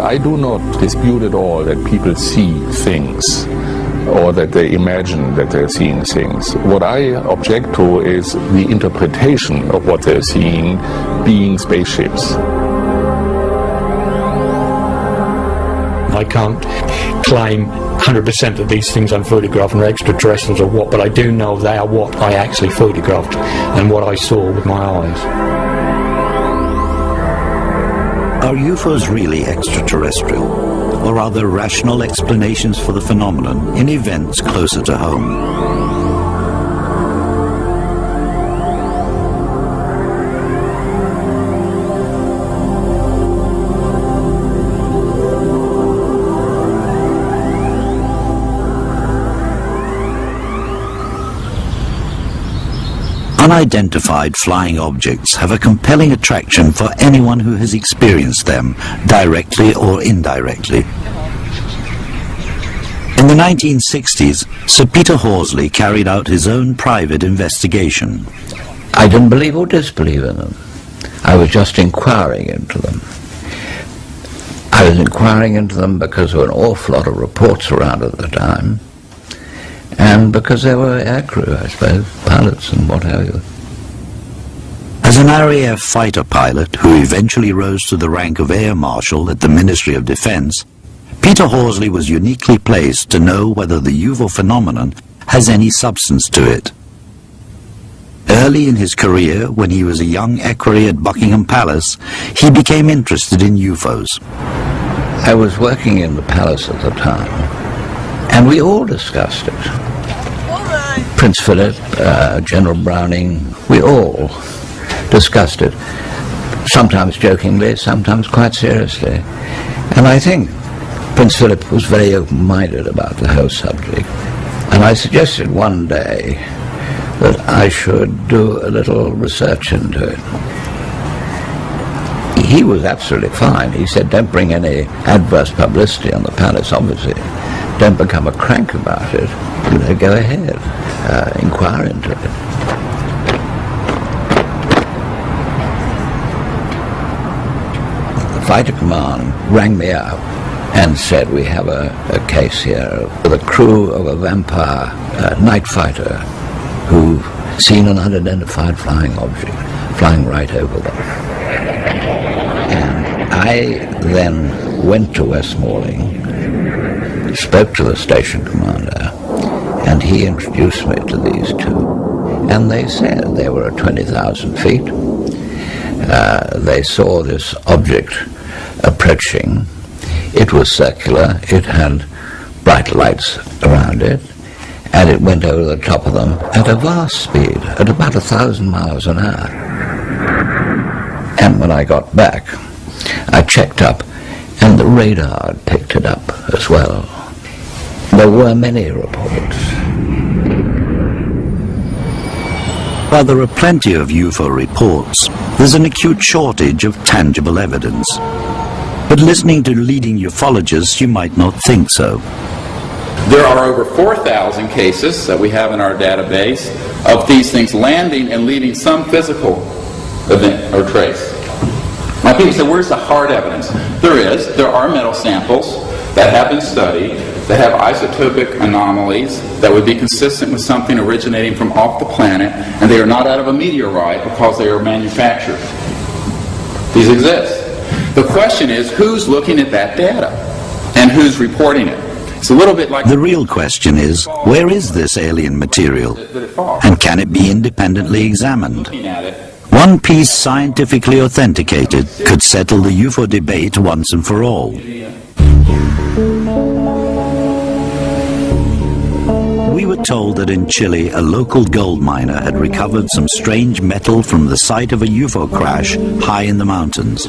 I do not dispute at all that people see things or that they imagine that they're seeing things. What I object to is the interpretation of what they're seeing being spaceships. I can't claim 100% that these things I'm photographing are extraterrestrials or what, but I do know they are what I actually photographed and what I saw with my eyes. Are UFOs really extraterrestrial, or are there rational explanations for the phenomenon in events closer to home? Unidentified flying objects have a compelling attraction for anyone who has experienced them, directly or indirectly. In the 1960s, Sir Peter Horsley carried out his own private investigation. I didn't believe or disbelieve in them. I was just inquiring into them. I was inquiring into them because there were an awful lot of reports around at the time, and because they were aircrew, I suppose, pilots and what have you. As an RAF fighter pilot who eventually rose to the rank of Air Marshal at the Ministry of Defence, Peter Horsley was uniquely placed to know whether the UFO phenomenon has any substance to it. Early in his career, when he was a young equerry at Buckingham Palace, he became interested in UFOs. I was working in the palace at the time, and we all discussed it. Prince Philip, General Browning, we all discussed it, sometimes jokingly, sometimes quite seriously. And I think Prince Philip was very open-minded about the whole subject. And I suggested one day that I should do a little research into it. He was absolutely fine. He said, don't bring any adverse publicity on the palace, obviously. Don't become a crank about it. Go ahead, inquire into it. The fighter command rang me up and said, we have a case here with a crew of a vampire night fighter who've seen an unidentified flying object flying right over them. And I then went to Westmoreland, spoke to the station commander, and he introduced me to these two. And they said they were at 20,000 feet. They saw this object approaching. It was circular, it had bright lights around it, and it went over the top of them at a vast speed, at about 1,000 miles an hour. And when I got back, I checked up, and the radar had picked it up as well. There were many reports. While there are plenty of UFO reports, there's an acute shortage of tangible evidence. But listening to leading ufologists, you might not think so. There are over 4,000 cases that we have in our database of these things landing and leaving some physical event or trace. Now people say, where's the hard evidence? There are metal samples that have been studied that have isotopic anomalies that would be consistent with something originating from off the planet, and they are not out of a meteorite because they are manufactured. These exist. The question is, who's looking at that data and who's reporting it? It's a little bit like... The real question is, where is this alien material? And can it be independently examined? One piece scientifically authenticated could settle the UFO debate once and for all. We were told that in Chile a local gold miner had recovered some strange metal from the site of a UFO crash high in the mountains.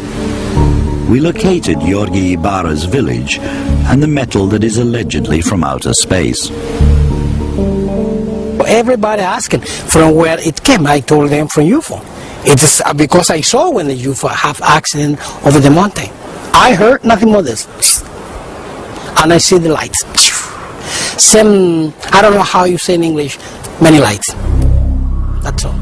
We located Georgi Ibarra's village and the metal that is allegedly from outer space. Everybody asking from where it came. I told them from UFO. It is because I saw when the UFO have accident over the mountain. I heard nothing more than this. And I see the lights. Some, I don't know how you say in English, many lights. That's all.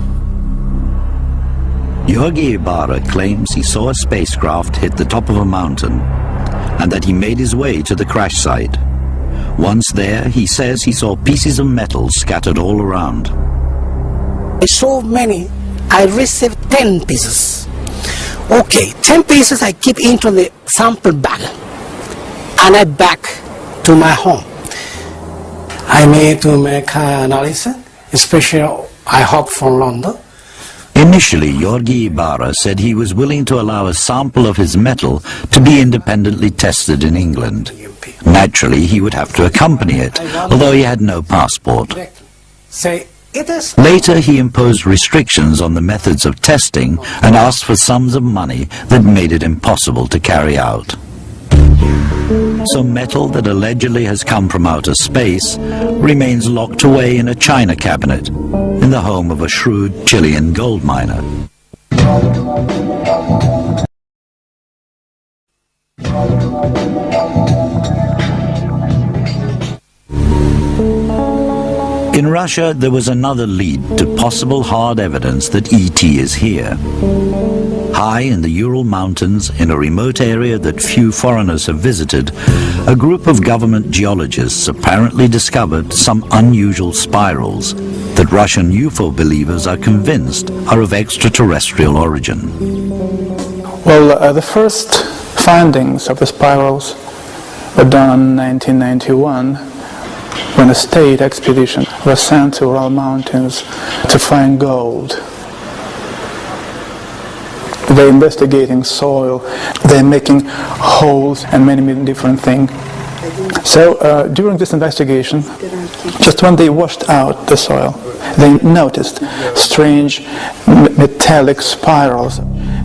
Georgi Ibarra claims he saw a spacecraft hit the top of a mountain and that he made his way to the crash site. Once there, he says he saw pieces of metal scattered all around. I saw many. I received 10 pieces. Okay, 10 pieces I keep into the sample bag. And I back to my home. I need to make an analysis, especially I hope from London. Initially, Georgi Ibarra said he was willing to allow a sample of his metal to be independently tested in England. Naturally, he would have to accompany it, although he had no passport. Later, he imposed restrictions on the methods of testing and asked for sums of money that made it impossible to carry out. So metal that allegedly has come from outer space remains locked away in a china cabinet in the home of a shrewd Chilean gold miner. In Russia, there was another lead to possible hard evidence that ET is here. High in the Ural Mountains, in a remote area that few foreigners have visited, a group of government geologists apparently discovered some unusual spirals that Russian UFO believers are convinced are of extraterrestrial origin. Well, the first findings of the spirals were done in 1991 when a state expedition was sent to Ural Mountains to find gold. They're investigating soil, they're making holes and many different things. So during this investigation, just when they washed out the soil, they noticed strange metallic spirals.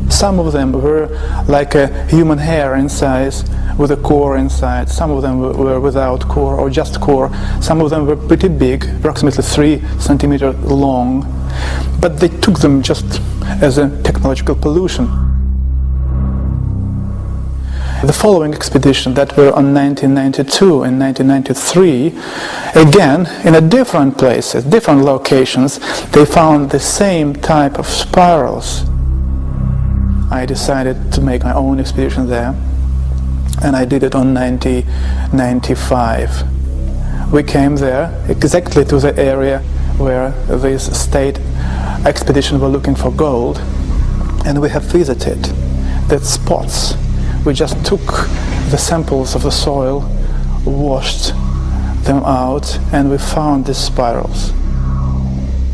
Some of them were like a human hair in size, with a core inside. Some of them were without core or just core. Some of them were pretty big, approximately 3 centimeters long. But they took them just as a technological pollution. The following expedition that were on 1992 and 1993, again, in different places, different locations, they found the same type of spirals. I decided to make my own expedition there, and I did it on 1995. We came there exactly to the area where this state expedition were looking for gold, and we have visited the spots. We just took the samples of the soil, washed them out, and we found these spirals.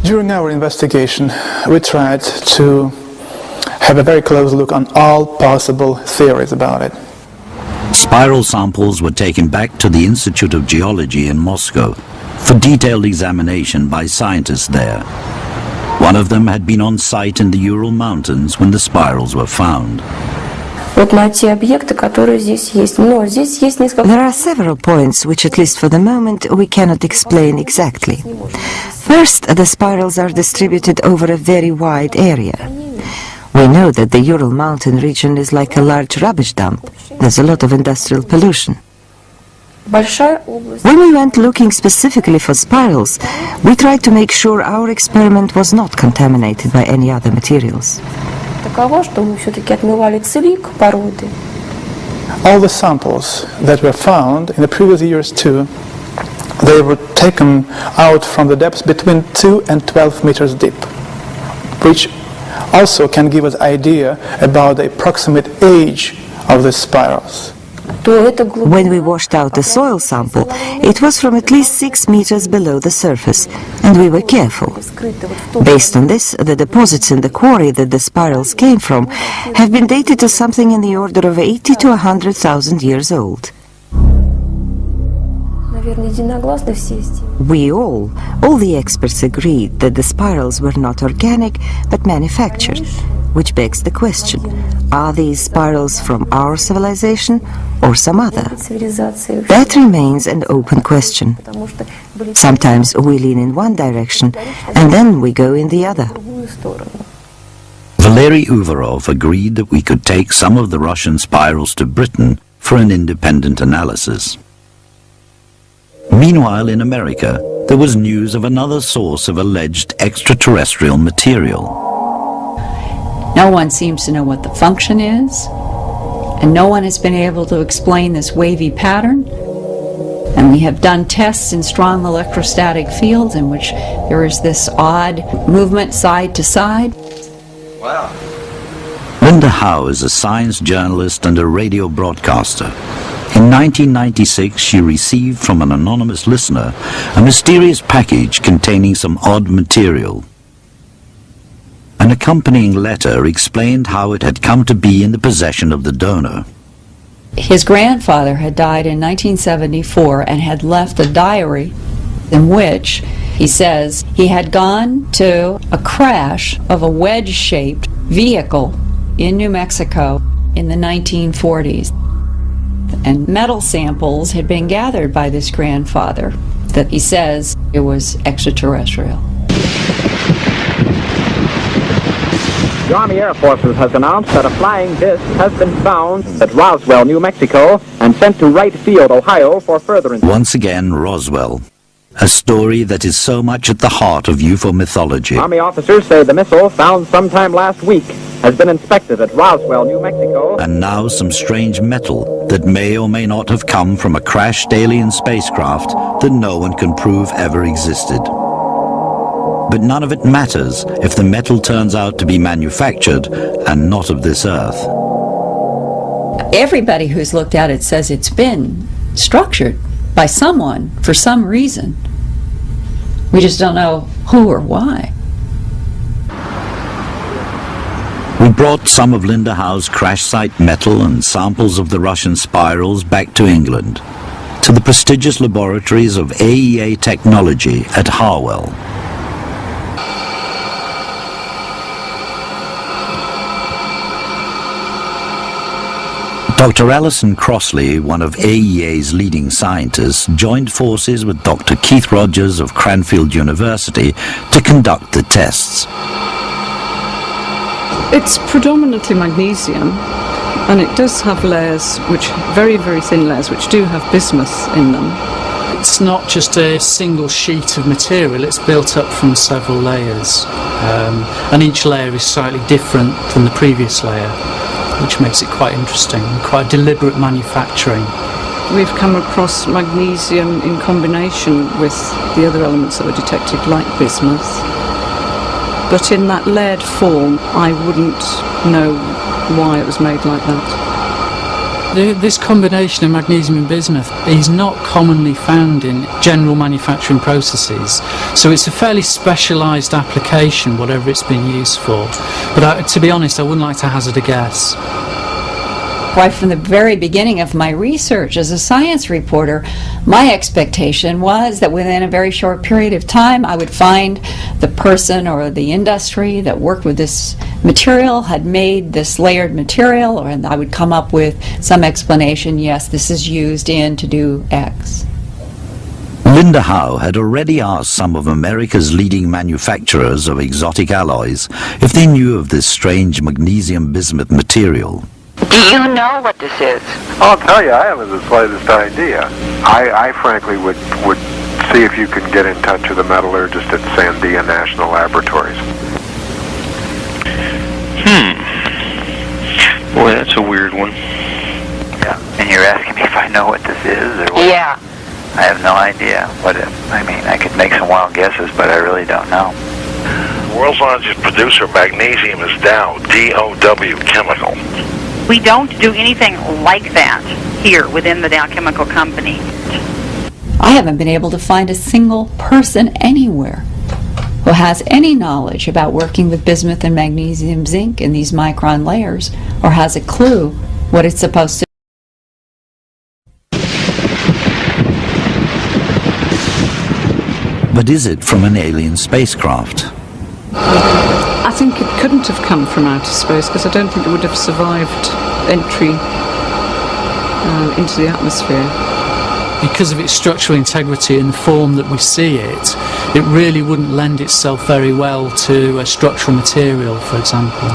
During our investigation, we tried to have a very close look on all possible theories about it. Spiral samples were taken back to the Institute of Geology in Moscow for detailed examination by scientists there. One of them had been on site in the Ural Mountains when the spirals were found. There are several points which, at least for the moment, we cannot explain exactly. First, the spirals are distributed over a very wide area. We know that the Ural Mountain region is like a large rubbish dump. There's a lot of industrial pollution. When we went looking specifically for spirals, we tried to make sure our experiment was not contaminated by any other materials. All the samples that were found in the previous years too, they were taken out from the depths between 2 and 12 meters deep, which also can give us an idea about the approximate age of the spirals. When we washed out the soil sample, it was from at least 6 meters below the surface, and we were careful. Based on this, the deposits in the quarry that the spirals came from have been dated to something in the order of 80 to 100,000 years old. All the experts agreed that the spirals were not organic but manufactured, which begs the question, are these spirals from our civilization or some other? That remains an open question. Sometimes we lean in one direction and then we go in the other. Valery Uvarov agreed that we could take some of the Russian spirals to Britain for an independent analysis. Meanwhile, in America, there was news of another source of alleged extraterrestrial material. No one seems to know what the function is, and no one has been able to explain this wavy pattern. And we have done tests in strong electrostatic fields in which there is this odd movement side to side. Wow. Linda Howe is a science journalist and a radio broadcaster. In 1996, she received from an anonymous listener a mysterious package containing some odd material. An accompanying letter explained how it had come to be in the possession of the donor. His grandfather had died in 1974 and had left a diary in which he says he had gone to a crash of a wedge-shaped vehicle in New Mexico in the 1940s. And metal samples had been gathered by this grandfather that he says it was extraterrestrial. The Army Air Forces has announced that a flying disc has been found at Roswell, New Mexico, and sent to Wright Field, Ohio, for further investigation. Once again, Roswell, a story that is so much at the heart of UFO mythology. Army officers say the missile, found sometime last week, has been inspected at Roswell, New Mexico. And now some strange metal that may or may not have come from a crashed alien spacecraft that no one can prove ever existed. But none of it matters if the metal turns out to be manufactured and not of this earth. Everybody who's looked at it says it's been structured by someone for some reason. We just don't know who or why. We brought some of Linda Howe's crash site metal and samples of the Russian spirals back to England, to the prestigious laboratories of AEA Technology at Harwell. Dr. Alison Crossley, one of AEA's leading scientists, joined forces with Dr. Keith Rogers of Cranfield University to conduct the tests. It's predominantly magnesium, and it does have layers, very, very thin layers, which do have bismuth in them. It's not just a single sheet of material, it's built up from several layers, and each layer is slightly different than the previous layer, which makes it quite interesting, quite deliberate manufacturing. We've come across magnesium in combination with the other elements that were detected, like bismuth. But in that layered form, I wouldn't know why it was made like that. This combination of magnesium and bismuth is not commonly found in general manufacturing processes, so it's a fairly specialised application, whatever it's been used for. But to be honest, I wouldn't like to hazard a guess. Right from the very beginning of my research as a science reporter, my expectation was that within a very short period of time I would find the person or the industry that worked with this material had made this layered material, and I would come up with some explanation, yes, this is used in to do X. Linda Howe had already asked some of America's leading manufacturers of exotic alloys if they knew of this strange magnesium bismuth material. Do you know what this is? I'll tell you, I haven't the slightest idea. I frankly would see if you can get in touch with a metallurgist at Sandia National Laboratories. Boy, that's a weird one. Yeah, and you're asking me if I know what this is, or what? Yeah. I have no idea what it. I mean, I could make some wild guesses, but I really don't know. The world's largest producer of magnesium is Dow, D-O-W Chemical. We don't do anything like that here within the Dow Chemical Company. I haven't been able to find a single person anywhere who has any knowledge about working with bismuth and magnesium zinc in these micron layers, or has a clue what it's supposed to do. But is it from an alien spacecraft? I think it couldn't have come from outer space because I don't think it would have survived entry into the atmosphere. Because of its structural integrity and the form that we see it, it really wouldn't lend itself very well to a structural material, for example,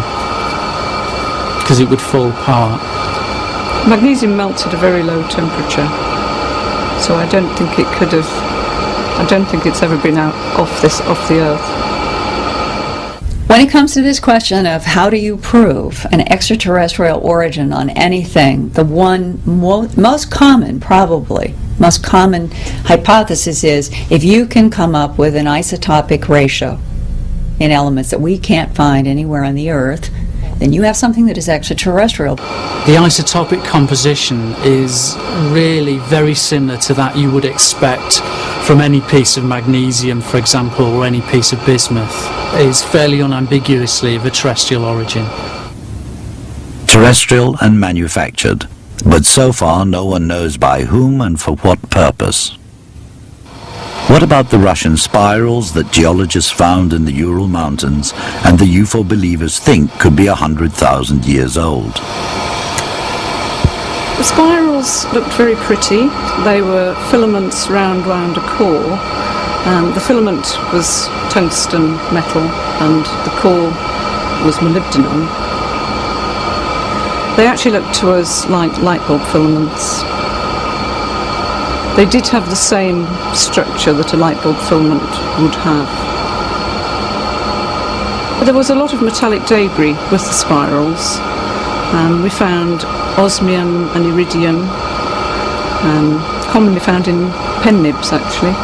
because it would fall apart. Magnesium melts at a very low temperature, so I don't think it could have. I don't think it's ever been out off the Earth. When it comes to this question of how do you prove an extraterrestrial origin on anything, the one most common hypothesis is if you can come up with an isotopic ratio in elements that we can't find anywhere on the Earth, then you have something that is extraterrestrial. The isotopic composition is really very similar to that you would expect from any piece of magnesium, for example, or any piece of bismuth. It is fairly unambiguously of a terrestrial origin. Terrestrial and manufactured, but so far no one knows by whom and for what purpose. What about the Russian spirals that geologists found in the Ural Mountains and the UFO believers think could be 100,000 years old? The spirals looked very pretty. They were filaments round a core. The filament was tungsten metal and the core was molybdenum. They actually looked to us like light bulb filaments. They did have the same structure that a light bulb filament would have. But there was a lot of metallic debris with the spirals. We found osmium and iridium, commonly found in pen nibs actually.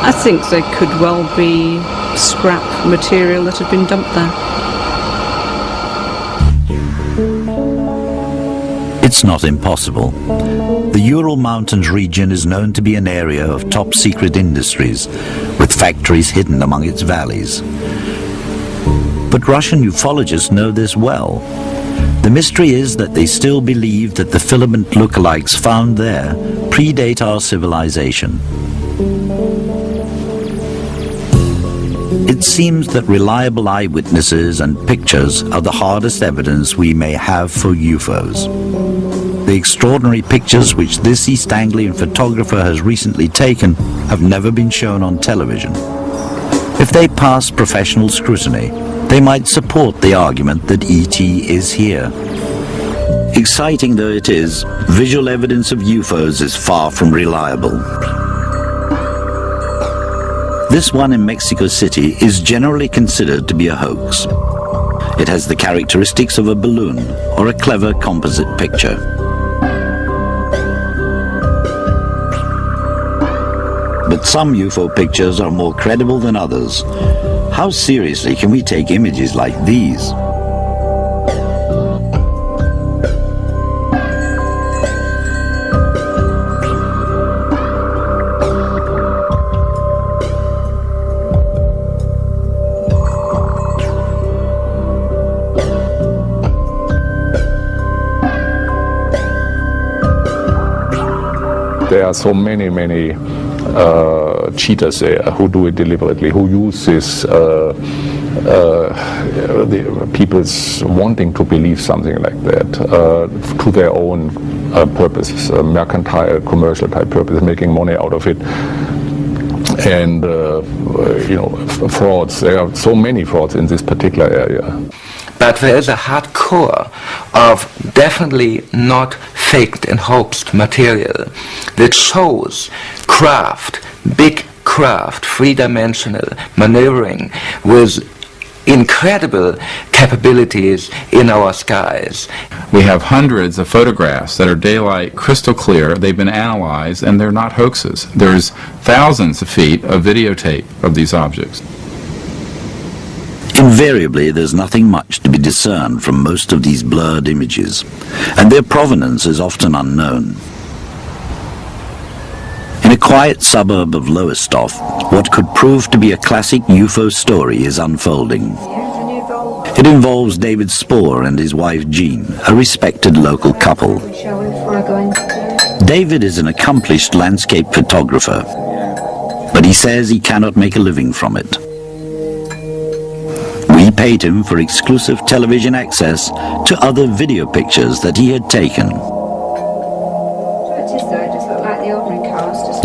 I think they could well be scrap material that had been dumped there. It's not impossible. The Ural Mountains region is known to be an area of top-secret industries, with factories hidden among its valleys. But Russian ufologists know this well. The mystery is that they still believe that the filament lookalikes found there predate our civilization. It seems that reliable eyewitnesses and pictures are the hardest evidence we may have for UFOs. The extraordinary pictures which this East Anglian photographer has recently taken have never been shown on television. If they pass professional scrutiny, they might support the argument that ET is here. Exciting though it is, visual evidence of UFOs is far from reliable. This one in Mexico City is generally considered to be a hoax. It has the characteristics of a balloon or a clever composite picture. But some UFO pictures are more credible than others. How seriously can we take images like these? There are so many cheaters there who do it deliberately, who use this the people's wanting to believe something like that to their own purposes, mercantile, commercial type purposes, making money out of it. And frauds. There are so many frauds in this particular area. But there is a hard core of definitely not faked and hoaxed material that shows craft, big craft, three-dimensional maneuvering with incredible capabilities in our skies. We have hundreds of photographs that are daylight crystal clear. They've been analyzed and they're not hoaxes. There's thousands of feet of videotape of these objects. Invariably, there's nothing much to be discerned from most of these blurred images, and their provenance is often unknown. In a quiet suburb of Lowestoft, what could prove to be a classic UFO story is unfolding. It involves David Spohr and his wife Jean, a respected local couple. David is an accomplished landscape photographer. but he says he cannot make a living from it. We paid him for exclusive television access to other video pictures that he had taken.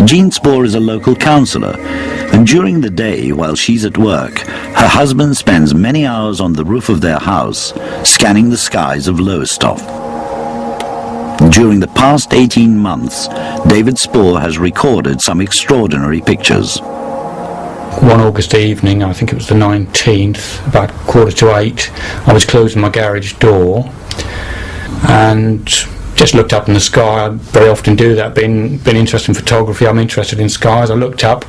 Jean Spoor is a local councillor, and during the day while she's at work, her husband spends many hours on the roof of their house scanning the skies of Lowestoft. During the past 18 months, David Spoor has recorded some extraordinary pictures. One August evening, I think it was the 19th, about 7:45, I was closing my garage door and just looked up in the sky. I very often do that, been interested in photography, I'm interested in skies. I looked up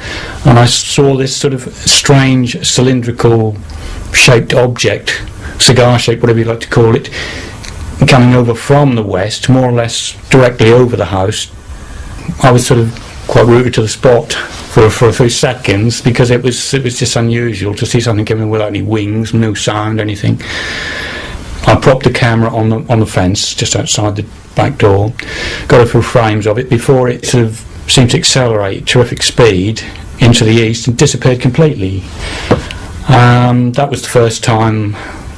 and I saw this sort of strange cylindrical shaped object, cigar shaped, whatever you like to call it, coming over from the west, more or less directly over the house. I was sort of quite rooted to the spot for a few seconds, because it was just unusual to see something coming without any wings, no sound, anything. I propped the camera on the fence just outside the back door, got a few frames of it before it sort of seemed to accelerate terrific speed into the east and disappeared completely. That was the first time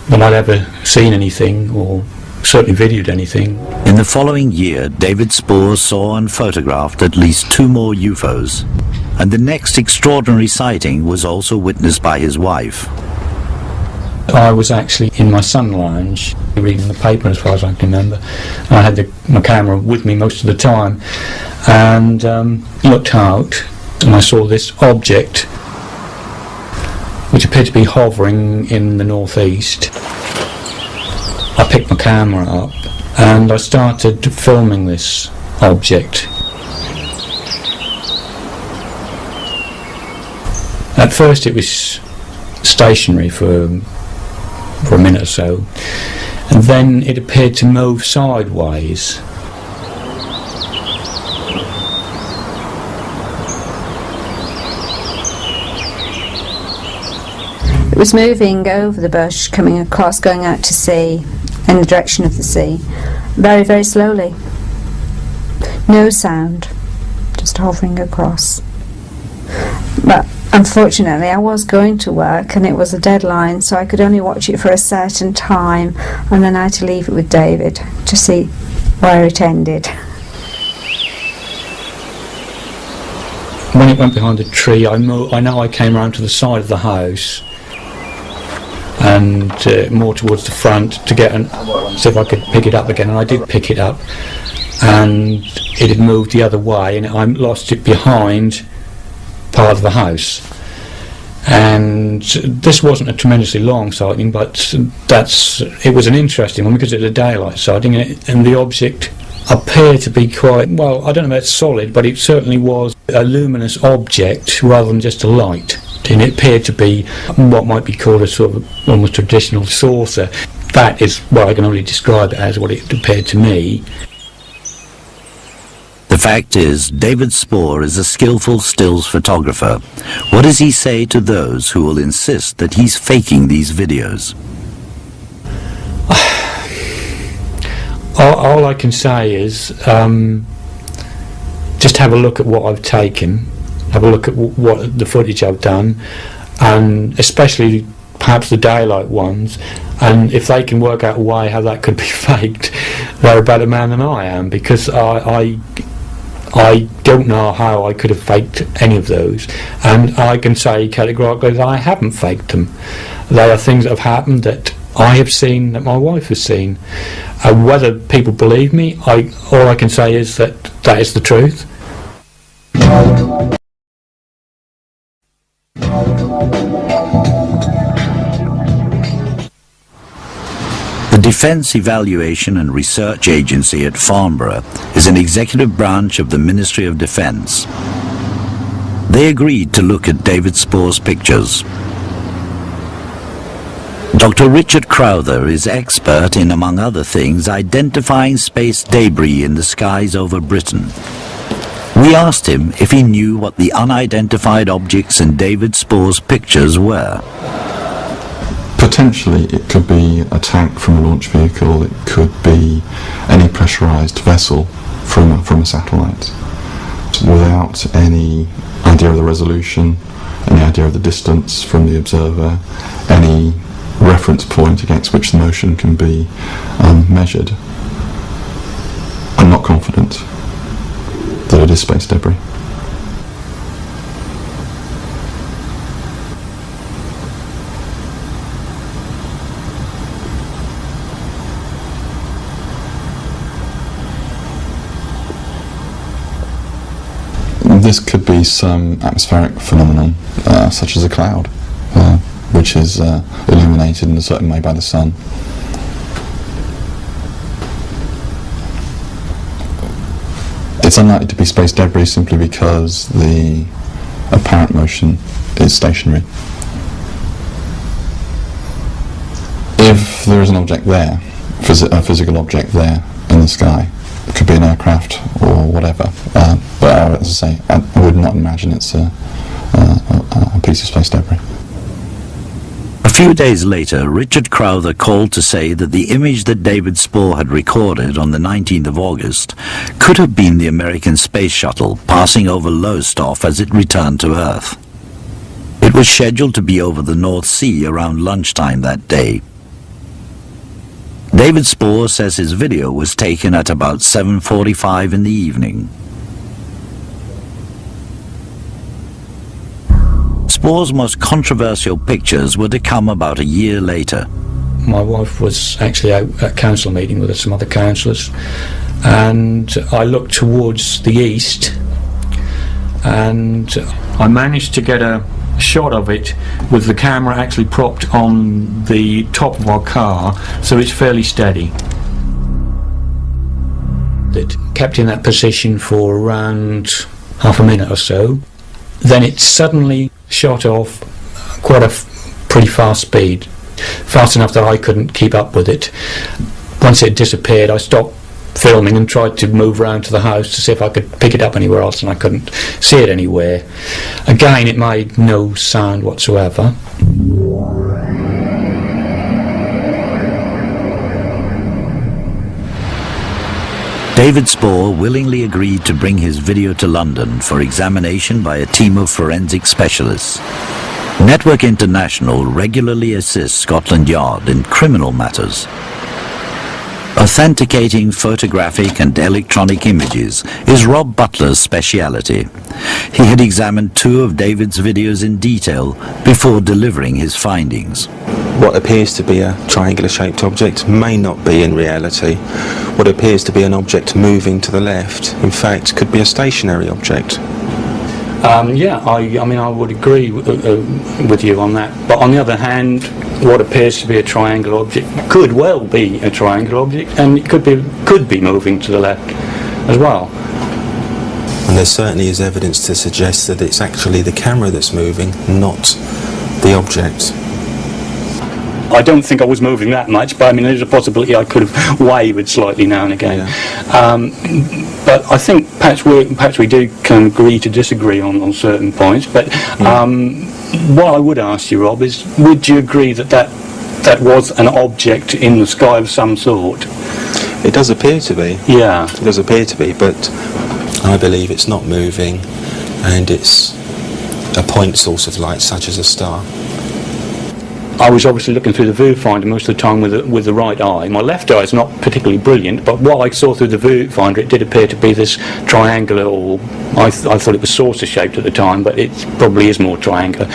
that I'd ever seen anything, or certainly videoed anything. In the following year, David Spoor saw and photographed at least 2 more UFOs, and the next extraordinary sighting was also witnessed by his wife. I was actually in my sun lounge reading the paper, as far as I can remember. I had my camera with me most of the time, and looked out and I saw this object which appeared to be hovering in the northeast. I picked my camera up and I started filming this object. At first it was stationary for a minute or so, and then it appeared to move sideways. It was moving over the bush, coming across, going out to sea, in the direction of the sea, very, very slowly. No sound, just hovering across. But unfortunately I was going to work and it was a deadline, so I could only watch it for a certain time, and then I had to leave it with David to see where it ended. When it went behind the tree, I know I came round to the side of the house and more towards the front to get see if I could pick it up again, and I did pick it up, and it had moved the other way and I lost it behind part of the house. And this wasn't a tremendously long sighting, but it was an interesting one because it was a daylight sighting, and the object appeared to be quite, well, I don't know if it's solid, but it certainly was a luminous object rather than just a light, and it appeared to be what might be called a sort of almost traditional saucer. That is what I can only describe it as, what it appeared to me. The fact is, David Spoor is a skillful stills photographer. What does he say to those who will insist that he's faking these videos? All I can say is just have a look at what I've taken, have a look at what the footage I've done, and especially perhaps the daylight ones, and if they can work out a way how that could be faked, they're a better man than I am, because I don't know how I could have faked any of those, and I can say categorically that I haven't faked them. They are things that have happened that I have seen, that my wife has seen. Whether people believe me, all I can say is that that is the truth. The Defence Evaluation and Research Agency at Farnborough is an executive branch of the Ministry of Defence. They agreed to look at David Spoor's pictures. Dr. Richard Crowther is expert in, among other things, identifying space debris in the skies over Britain. We asked him if he knew what the unidentified objects in David Spoor's pictures were. Potentially it could be a tank from a launch vehicle, it could be any pressurised vessel from a satellite. without any idea of the resolution, any idea of the distance from the observer, any reference point against which the motion can be measured. I'm not confident that it is space debris. This could be some atmospheric phenomenon, such as a cloud, which is illuminated in a certain way by the sun. It's unlikely to be space debris simply because the apparent motion is stationary. If there is an object there, a physical object there in the sky, it could be an aircraft or whatever, but as I say, I would not imagine it's a piece of space debris. A few days later, Richard Crowther called to say that the image that David Spoor had recorded on the 19th of August could have been the American space shuttle passing over Lowestoft as it returned to Earth. It was scheduled to be over the North Sea around lunchtime that day. David Spoor says his video was taken at about 7:45 in the evening. Spoor's most controversial pictures were to come about a year later. My wife was actually out at council meeting with some other councillors, and I looked towards the east, and I managed to get a shot of it with the camera actually propped on the top of our car, so it's fairly steady. It kept in that position for around half a minute or so. Then it suddenly shot off quite a pretty fast speed, fast enough that I couldn't keep up with it. Once it disappeared, I stopped filming and tried to move around to the house to see if I could pick it up anywhere else, and I couldn't see it anywhere. Again, it made no sound whatsoever. David Spoor willingly agreed to bring his video to London for examination by a team of forensic specialists. Network International regularly assists Scotland Yard in criminal matters. Authenticating photographic and electronic images is Rob Butler's speciality. He had examined 2 of David's videos in detail before delivering his findings. What appears to be a triangular-shaped object may not be in reality. What appears to be an object moving to the left, in fact, could be a stationary object. Yeah, I mean, I would agree with you on that. But on the other hand, what appears to be a triangular object could well be a triangular object, and it could be moving to the left as well. And there certainly is evidence to suggest that it's actually the camera that's moving, not the object. I don't think I was moving that much, but I mean, there's a possibility I could have wavered slightly now and again. Yeah. But I think perhaps we can agree to disagree on certain points. But what I would ask you, Rob, is would you agree that was an object in the sky of some sort? It does appear to be. Yeah. It does appear to be, but I believe it's not moving, and it's a point source of light, such as a star. I was obviously looking through the viewfinder most of the time with the right eye. My left eye is not particularly brilliant, but what I saw through the viewfinder, it did appear to be this triangular, or I thought it was saucer-shaped at the time, but it probably is more triangular.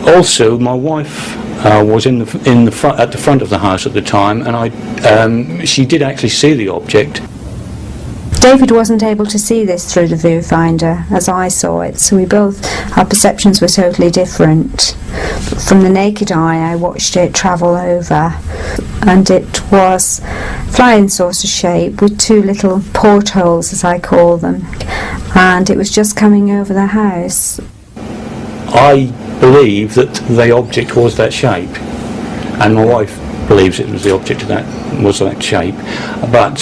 Also, my wife was at the front of the house at the time, and she did actually see the object. David wasn't able to see this through the viewfinder as I saw it, so our perceptions were totally different. From the naked eye, I watched it travel over, and it was flying saucer shape with 2 little portholes, as I call them, and it was just coming over the house. I believe that the object was that shape, and my wife believes it was the object that was that shape, but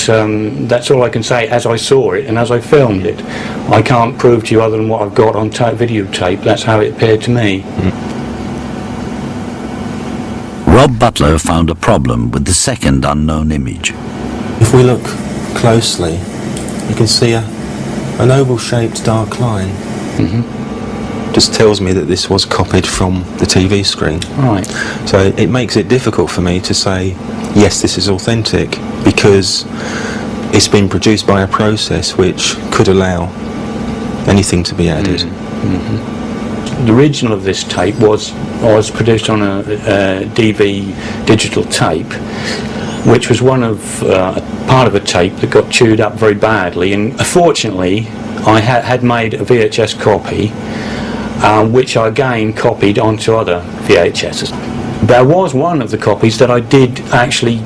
that's all I can say as I saw it and as I filmed it. I can't prove to you other than what I've got on videotape. That's how it appeared to me. Rob Butler found a problem with the second unknown image. If we look closely, you can see a an oval-shaped dark line. Just tells me that this was copied from the TV screen. Right. So it makes it difficult for me to say, yes, this is authentic, because it's been produced by a process which could allow anything to be added. The original of this tape was produced on a DV digital tape, which was one of part of a tape that got chewed up very badly, and unfortunately I had made a VHS copy, which I again copied onto other VHSs. There was one of the copies that I did actually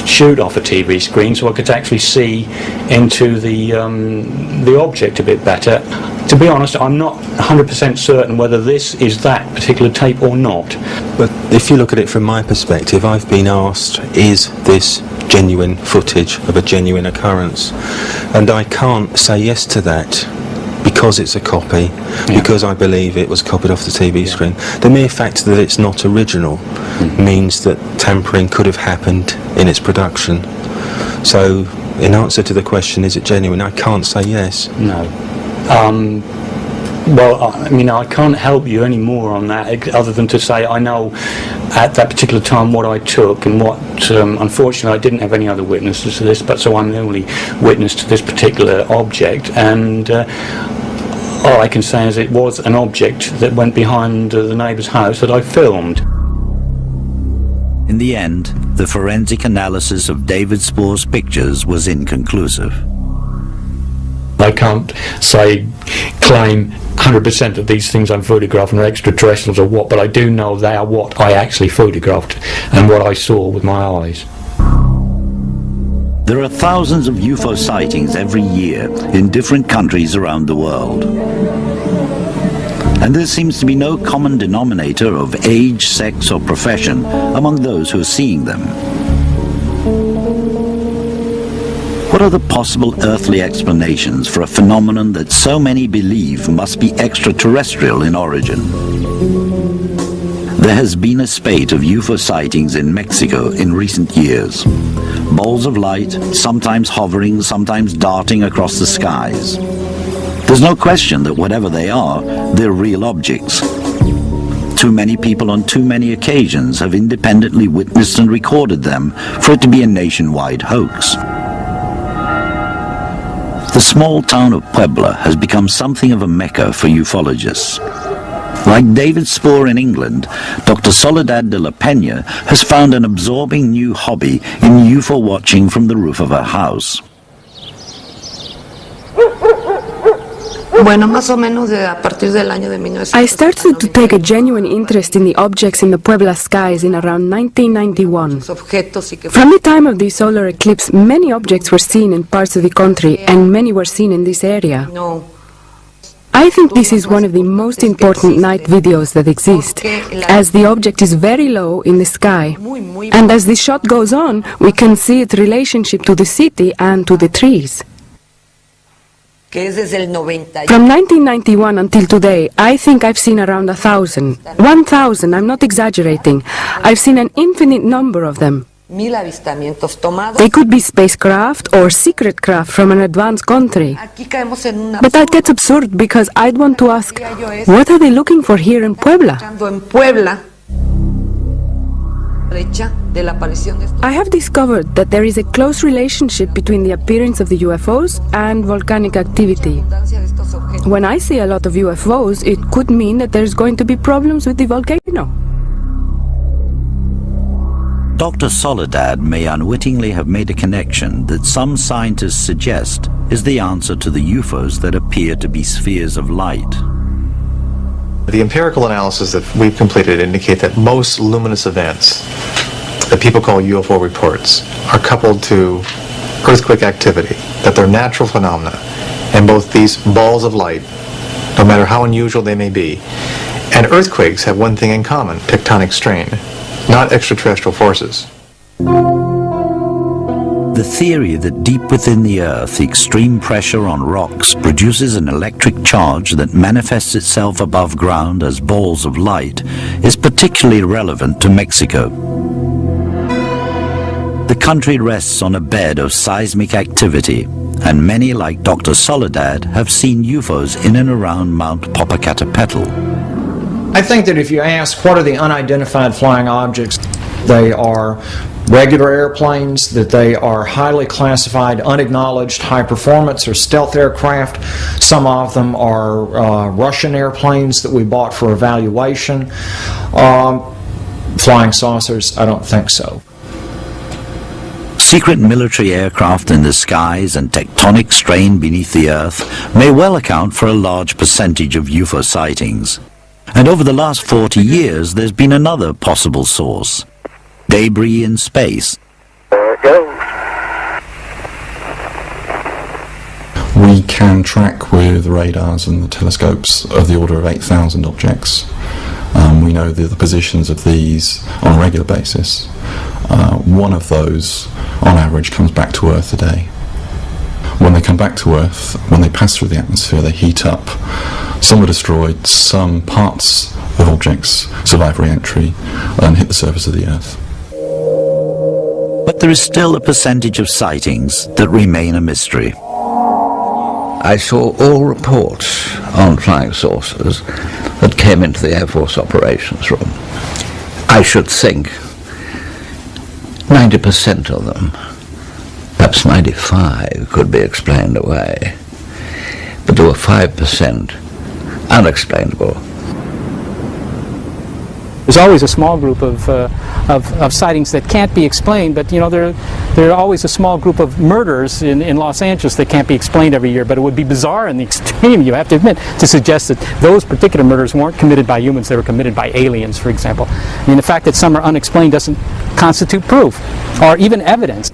shoot off a TV screen, so I could actually see into the object a bit better. To be honest, I'm not 100% certain whether this is that particular tape or not. But if you look at it from my perspective, I've been asked, is this genuine footage of a genuine occurrence? And I can't say yes to that, because it's a copy, because I believe it was copied off the TV screen. The mere fact that it's not original means that tampering could have happened in its production. So, in answer to the question, is it genuine, I can't say yes. No. Well, I mean, I can't help you any more on that, other than to say I know at that particular time what I took, and what, unfortunately, I didn't have any other witnesses to this, but so I'm the only witness to this particular object, and all I can say is it was an object that went behind the neighbour's house that I filmed. In the end, the forensic analysis of David Spoor's pictures was inconclusive. I can't claim 100% of these things I'm photographing are extraterrestrials or what, but I do know they are what I actually photographed and what I saw with my eyes. There are thousands of UFO sightings every year in different countries around the world. And there seems to be no common denominator of age, sex or profession among those who are seeing them. What are the possible earthly explanations for a phenomenon that so many believe must be extraterrestrial in origin? There has been a spate of UFO sightings in Mexico in recent years. Balls of light, sometimes hovering, sometimes darting across the skies. There's no question that whatever they are, they're real objects. Too many people on too many occasions have independently witnessed and recorded them for it to be a nationwide hoax. The small town of Puebla has become something of a mecca for ufologists. Like David Spoor in England, Dr. Soledad de la Peña has found an absorbing new hobby in UFO watching from the roof of her house. I started to take a genuine interest in the objects in the Puebla skies in around 1991. From the time of the solar eclipse, many objects were seen in parts of the country, and many were seen in this area. I think this is one of the most important night videos that exist, as the object is very low in the sky, and as the shot goes on, we can see its relationship to the city and to the trees. From 1991 until today, I think I've seen around 1,000. 1,000, I'm not exaggerating. I've seen an infinite number of them. They could be spacecraft or secret craft from an advanced country. But that gets absurd because I'd want to ask, what are they looking for here in Puebla? I have discovered that there is a close relationship between the appearance of the UFOs and volcanic activity. When I see a lot of UFOs, it could mean that there's going to be problems with the volcano. Dr. Soledad may unwittingly have made a connection that some scientists suggest is the answer to the UFOs that appear to be spheres of light. The empirical analysis that we've completed indicate that most luminous events that people call UFO reports are coupled to earthquake activity, that they're natural phenomena, and both these balls of light, no matter how unusual they may be, and earthquakes have one thing in common: tectonic strain, not extraterrestrial forces. The theory that deep within the Earth, extreme pressure on rocks produces an electric charge that manifests itself above ground as balls of light is particularly relevant to Mexico. The country rests on a bed of seismic activity, and many, like Dr. Soledad, have seen UFOs in and around Mount Popocatépetl. I think that if you ask what are the unidentified flying objects, they are regular airplanes, that they are highly classified, unacknowledged high-performance or stealth aircraft. Some of them are Russian airplanes that we bought for evaluation. Flying saucers, I don't think so. Secret military aircraft in the skies and tectonic strain beneath the Earth may well account for a large percentage of UFO sightings. And over the last 40 years, there's been another possible source: debris in space. There it goes. We can track with radars and the telescopes of the order of 8,000 objects. We know the positions of these on a regular basis. One of those, on average, comes back to Earth a day. When they come back to Earth, when they pass through the atmosphere, they heat up. Some are destroyed, some parts of objects survive re-entry and hit the surface of the Earth. But there is still a percentage of sightings that remain a mystery. I saw all reports on flying saucers that came into the Air Force operations room. I should think 90% of them, perhaps 95, could be explained away. But there were 5% unexplainable. There's always a small group of sightings that can't be explained, but you know, there are always a small group of murders in Los Angeles that can't be explained every year. But it would be bizarre in the extreme, you have to admit, to suggest that those particular murders weren't committed by humans, they were committed by aliens, for example. I mean, the fact that some are unexplained doesn't constitute proof or even evidence.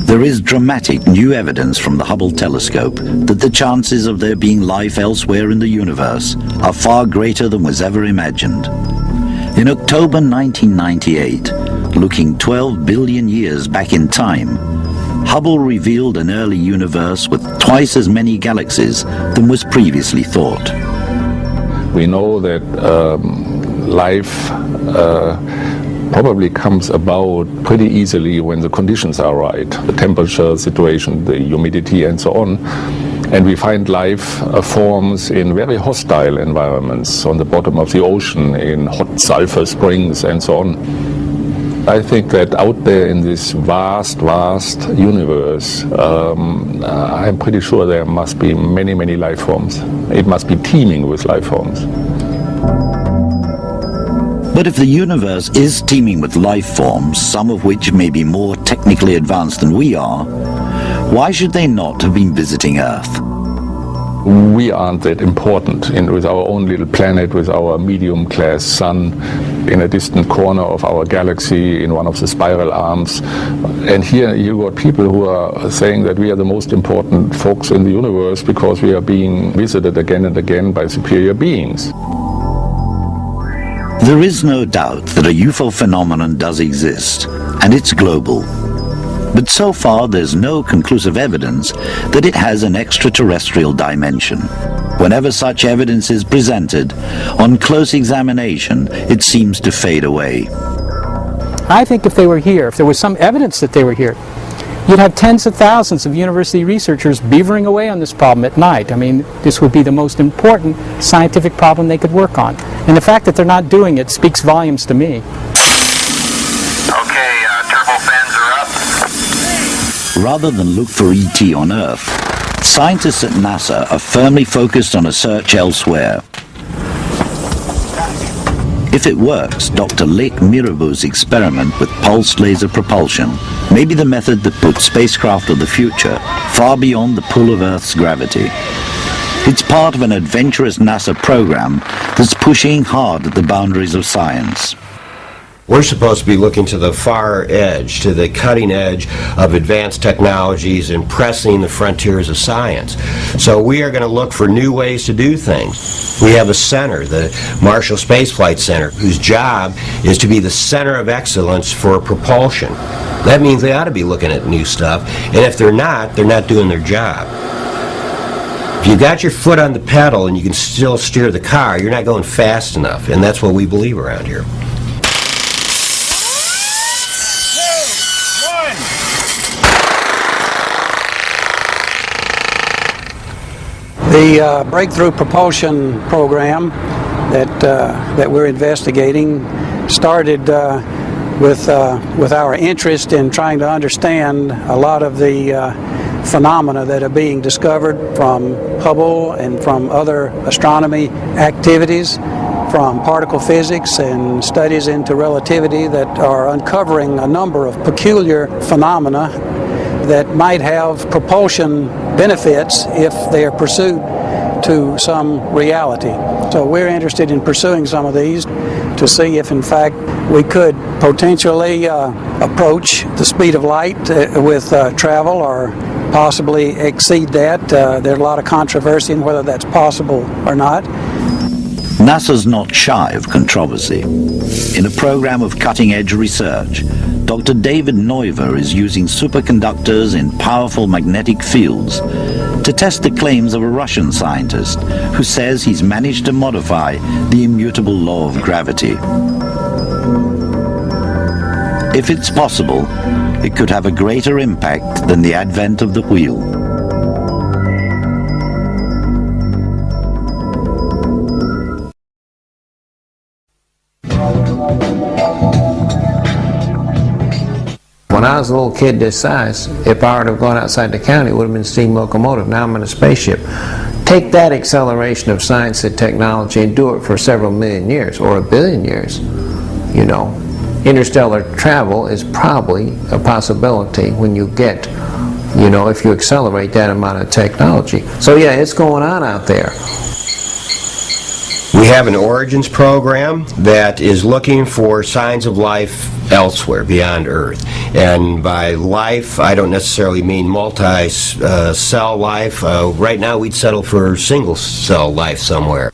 There is dramatic new evidence from the Hubble telescope that the chances of there being life elsewhere in the universe are far greater than was ever imagined. In October 1998, looking 12 billion years back in time, Hubble revealed an early universe with twice as many galaxies than was previously thought. We know that life probably comes about pretty easily when the conditions are right, the temperature situation, the humidity, and so on. And we find life forms in very hostile environments, on the bottom of the ocean, in hot sulfur springs, and so on. I think that out there in this vast, vast universe, I'm pretty sure there must be many, many life forms. It must be teeming with life forms. But if the universe is teeming with life forms, some of which may be more technically advanced than we are, why should they not have been visiting Earth? We aren't that important with our own little planet, with our medium-class sun in a distant corner of our galaxy, in one of the spiral arms. And here you got people who are saying that we are the most important folks in the universe because we are being visited again and again by superior beings. There is no doubt that a UFO phenomenon does exist, and it's global. But so far there's no conclusive evidence that it has an extraterrestrial dimension. Whenever such evidence is presented, on close examination, it seems to fade away. I think if they were here, if there was some evidence that they were here, you'd have tens of thousands of university researchers beavering away on this problem at night. I mean, this would be the most important scientific problem they could work on. And the fact that they're not doing it speaks volumes to me. Okay, turbo fans are up. Rather than look for ET on Earth, scientists at NASA are firmly focused on a search elsewhere. If it works, Dr. Lake Mirabeau's experiment with pulsed laser propulsion may be the method that puts spacecraft of the future far beyond the pull of Earth's gravity. It's part of an adventurous NASA program that's pushing hard at the boundaries of science. We're supposed to be looking to the far edge, to the cutting edge of advanced technologies and pressing the frontiers of science. So we are going to look for new ways to do things. We have a center, the Marshall Space Flight Center, whose job is to be the center of excellence for propulsion. That means they ought to be looking at new stuff, and if they're not doing their job. If you got your foot on the pedal and you can still steer the car, you're not going fast enough, and that's what we believe around here. The Breakthrough Propulsion Program that we're investigating started with our interest in trying to understand a lot of the phenomena that are being discovered from Hubble and from other astronomy activities, from particle physics and studies into relativity that are uncovering a number of peculiar phenomena that might have propulsion benefits if they are pursued to some reality. So we're interested in pursuing some of these to see if in fact we could potentially approach the speed of light with travel, or possibly exceed that. There's a lot of controversy in whether that's possible or not. NASA's not shy of controversy. In a program of cutting-edge research, Dr. David Neuver is using superconductors in powerful magnetic fields to test the claims of a Russian scientist who says he's managed to modify the immutable law of gravity. If it's possible, it could have a greater impact than the advent of the wheel. When I was a little kid this size, if I were to have gone outside the county, it would have been a steam locomotive. Now I'm in a spaceship. Take that acceleration of science and technology and do it for several million years, or a billion years. You know, interstellar travel is probably a possibility when you get, you know, if you accelerate that amount of technology. So yeah, it's going on out there. We have an Origins program that is looking for signs of life elsewhere beyond Earth. And by life, I don't necessarily mean multi-cell life. Right now, we'd settle for single-cell life somewhere.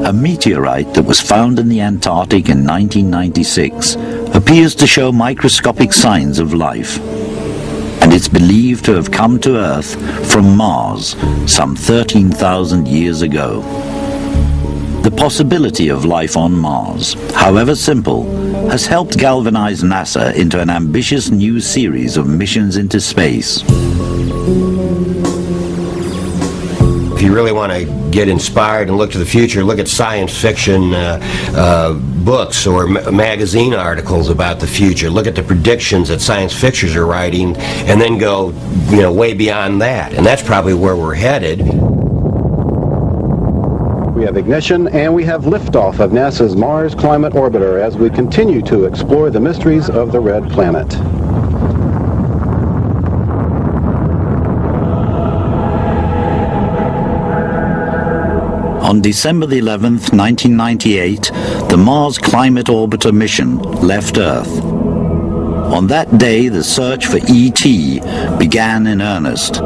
A meteorite that was found in the Antarctic in 1996 appears to show microscopic signs of life. And it's believed to have come to Earth from Mars some 13,000 years ago. The possibility of life on Mars, however simple, has helped galvanize NASA into an ambitious new series of missions into space. If you really want to get inspired and look to the future, look at science fiction books or magazine articles about the future. Look at the predictions that science fictions are writing, and then go, you know, way beyond that. And that's probably where we're headed. We have ignition and we have liftoff of NASA's Mars Climate Orbiter as we continue to explore the mysteries of the red planet. On December the 11th, 1998, the Mars Climate Orbiter mission left Earth. On that day, the search for E.T. began in earnest.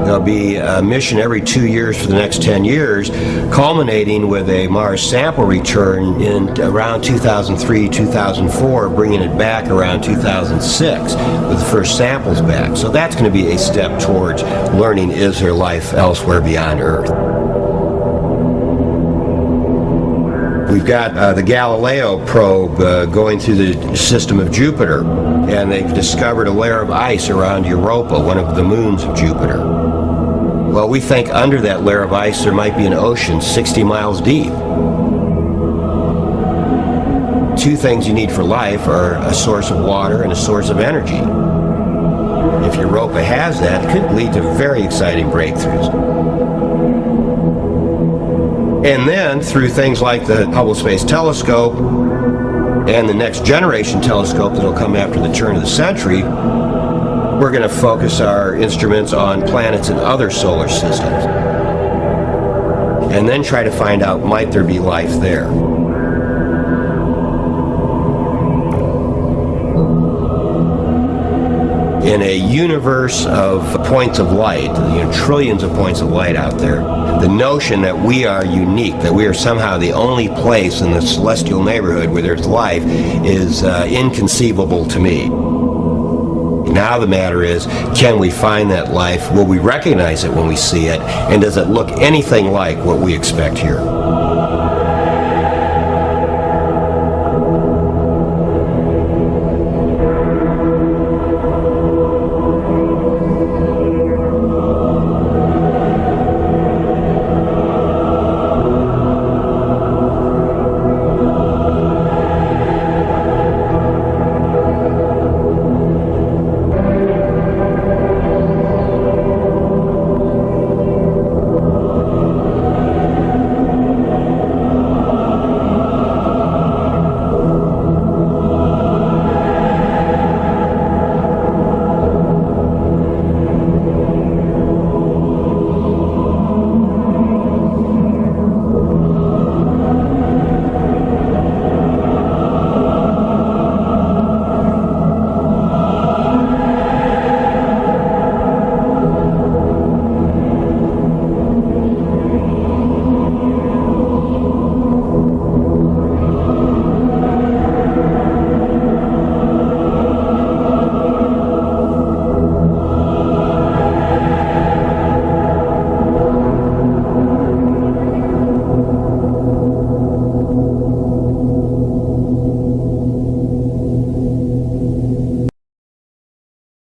There'll be a mission every 2 years for the next 10 years, culminating with a Mars sample return in around 2003, 2004, bringing it back around 2006 with the first samples back. So that's going to be a step towards learning, is there life elsewhere beyond Earth? We've got the Galileo probe going through the system of Jupiter, and they've discovered a layer of ice around Europa, one of the moons of Jupiter. Well, we think under that layer of ice there might be an ocean 60 miles deep. Two things you need for life are a source of water and a source of energy. If Europa has that, it could lead to very exciting breakthroughs. And then, through things like the Hubble Space Telescope and the next generation telescope that will come after the turn of the century, we're going to focus our instruments on planets in other solar systems. And then try to find out, might there be life there? In a universe of points of light, you know, trillions of points of light out there, the notion that we are unique, that we are somehow the only place in the celestial neighborhood where there's life is inconceivable to me. Now the matter is, can we find that life? Will we recognize it when we see it? And does it look anything like what we expect here?